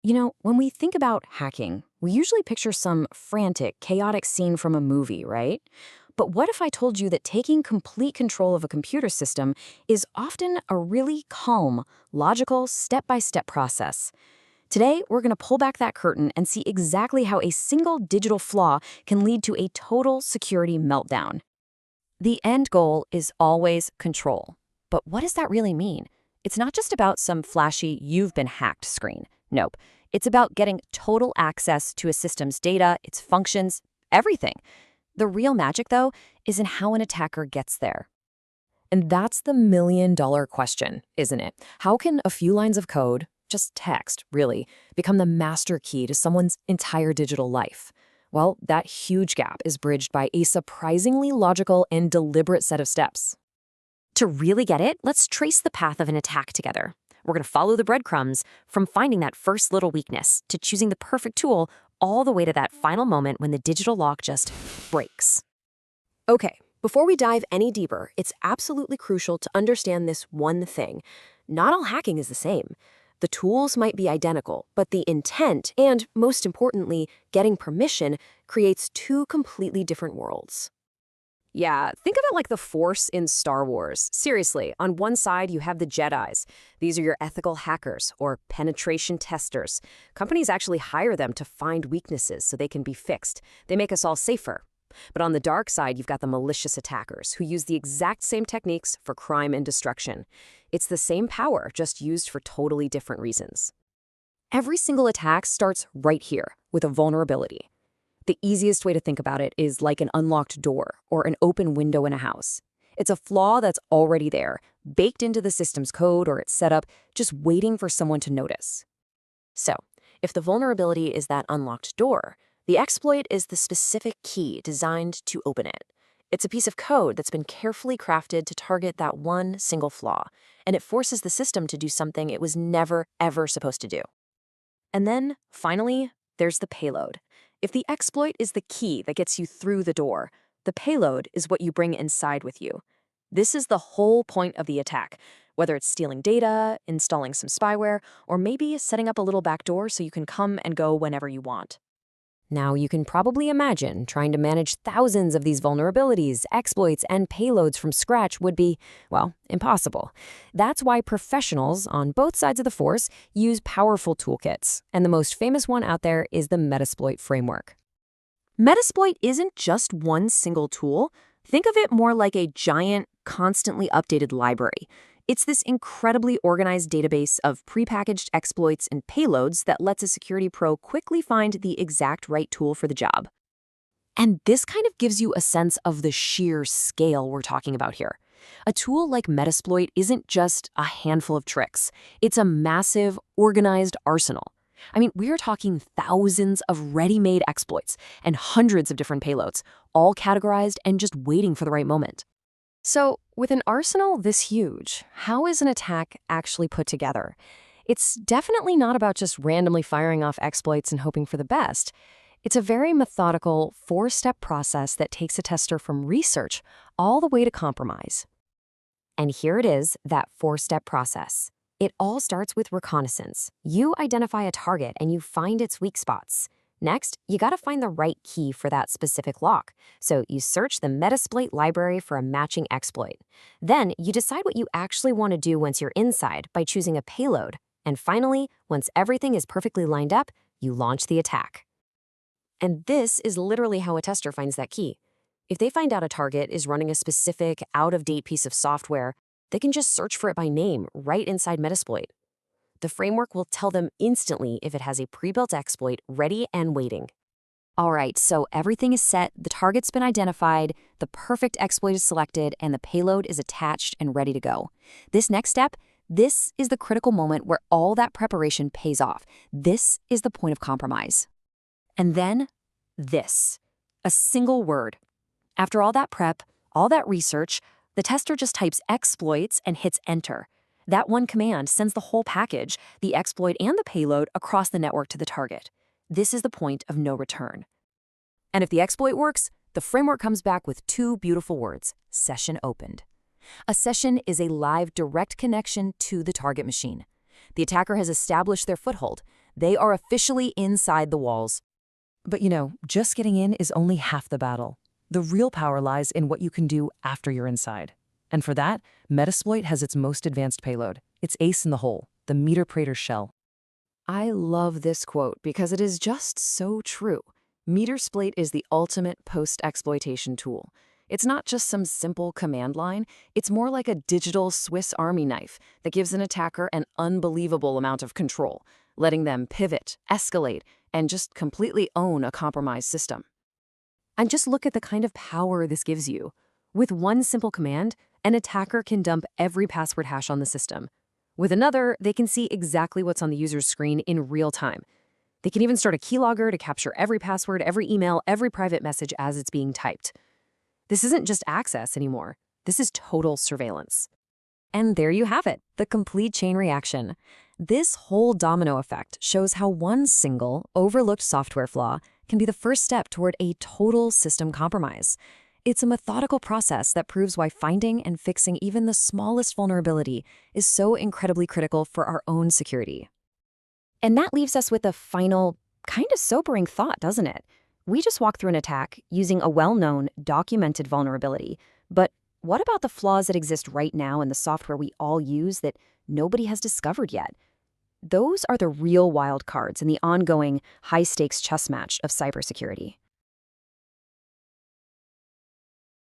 When we think about hacking, we usually picture some frantic, chaotic scene from a movie, right? But what if I told you that taking complete control of a computer system is often a really calm, logical, step-by-step process? Today, we're going to pull back that curtain and see exactly how a single digital flaw can lead to a total security meltdown. The end goal is always control. But what does that really mean? It's not just about some flashy "you've been hacked" screen. Nope. It's about getting total access to a system's data, its functions, everything. The real magic, though, is in how an attacker gets there. And that's the million-dollar question, isn't it? How can a few lines of code, just text, really, become the master key to someone's entire digital life? Well, that huge gap is bridged by a surprisingly logical and deliberate set of steps. To really get it, let's trace the path of an attack together. We're going to follow the breadcrumbs from finding that first little weakness to choosing the perfect tool all the way to that final moment when the digital lock just breaks. Okay, before we dive any deeper, it's absolutely crucial to understand this one thing. Not all hacking is the same. The tools might be identical, but the intent and, most importantly, getting permission creates two completely different worlds. Yeah, think of it like the Force in Star Wars. Seriously, on one side you have the Jedis. These are your ethical hackers or penetration testers. Companies actually hire them to find weaknesses so they can be fixed. They make us all safer. But on the dark side, you've got the malicious attackers who use the exact same techniques for crime and destruction. It's the same power, just used for totally different reasons. Every single attack starts right here with a vulnerability. The easiest way to think about it is like an unlocked door or an open window in a house. It's a flaw that's already there, baked into the system's code or its setup, just waiting for someone to notice. So, if the vulnerability is that unlocked door, the exploit is the specific key designed to open it. It's a piece of code that's been carefully crafted to target that one single flaw, and it forces the system to do something it was never, ever supposed to do. And then, finally, there's the payload. If the exploit is the key that gets you through the door, the payload is what you bring inside with you. This is the whole point of the attack, whether it's stealing data, installing some spyware, or maybe setting up a little backdoor so you can come and go whenever you want. Now, you can probably imagine trying to manage thousands of these vulnerabilities, exploits, and payloads from scratch would be, well, impossible. That's why professionals on both sides of the force use powerful toolkits, and the most famous one out there is the Metasploit framework. Metasploit isn't just one single tool. Think of it more like a giant, constantly updated library. It's this incredibly organized database of prepackaged exploits and payloads that lets a security pro quickly find the exact right tool for the job. And this kind of gives you a sense of the sheer scale we're talking about here. A tool like Metasploit isn't just a handful of tricks. It's a massive, organized arsenal. I mean, we're talking thousands of ready-made exploits and hundreds of different payloads, all categorized and just waiting for the right moment. So, with an arsenal this huge, how is an attack actually put together? It's definitely not about just randomly firing off exploits and hoping for the best. It's a very methodical, four-step process that takes a tester from research all the way to compromise. And here it is, that four-step process. It all starts with reconnaissance. You identify a target and you find its weak spots. Next, you gotta find the right key for that specific lock. So you search the Metasploit library for a matching exploit. Then you decide what you actually want to do once you're inside by choosing a payload. And finally, once everything is perfectly lined up, you launch the attack. And this is literally how a tester finds that key. If they find out a target is running a specific, out-of-date piece of software, they can just search for it by name right inside Metasploit. The framework will tell them instantly if it has a pre-built exploit ready and waiting. All right, so everything is set, the target's been identified, the perfect exploit is selected, and the payload is attached and ready to go. This next step, this is the critical moment where all that preparation pays off. This is the point of compromise. And then, this. A single word. After all that prep, all that research, the tester just types exploits and hits enter. That one command sends the whole package, the exploit and the payload, across the network to the target. This is the point of no return. And if the exploit works, the framework comes back with two beautiful words: session opened. A session is a live direct connection to the target machine. The attacker has established their foothold. They are officially inside the walls. But just getting in is only half the battle. The real power lies in what you can do after you're inside. And for that, Metasploit has its most advanced payload. It's ace in the hole, the Meter Praetor shell. I love this quote because it is just so true. Metasploit is the ultimate post-exploitation tool. It's not just some simple command line, it's more like a digital Swiss Army knife that gives an attacker an unbelievable amount of control, letting them pivot, escalate, and just completely own a compromised system. And just look at the kind of power this gives you. With one simple command, an attacker can dump every password hash on the system. With another, they can see exactly what's on the user's screen in real time. They can even start a keylogger to capture every password, every email, every private message as it's being typed. This isn't just access anymore. This is total surveillance. And there you have it, the complete chain reaction. This whole domino effect shows how one single, overlooked software flaw can be the first step toward a total system compromise. It's a methodical process that proves why finding and fixing even the smallest vulnerability is so incredibly critical for our own security. And that leaves us with a final, kind of sobering thought, doesn't it? We just walked through an attack using a well-known, documented vulnerability. But what about the flaws that exist right now in the software we all use that nobody has discovered yet? Those are the real wild cards in the ongoing, high-stakes chess match of cybersecurity.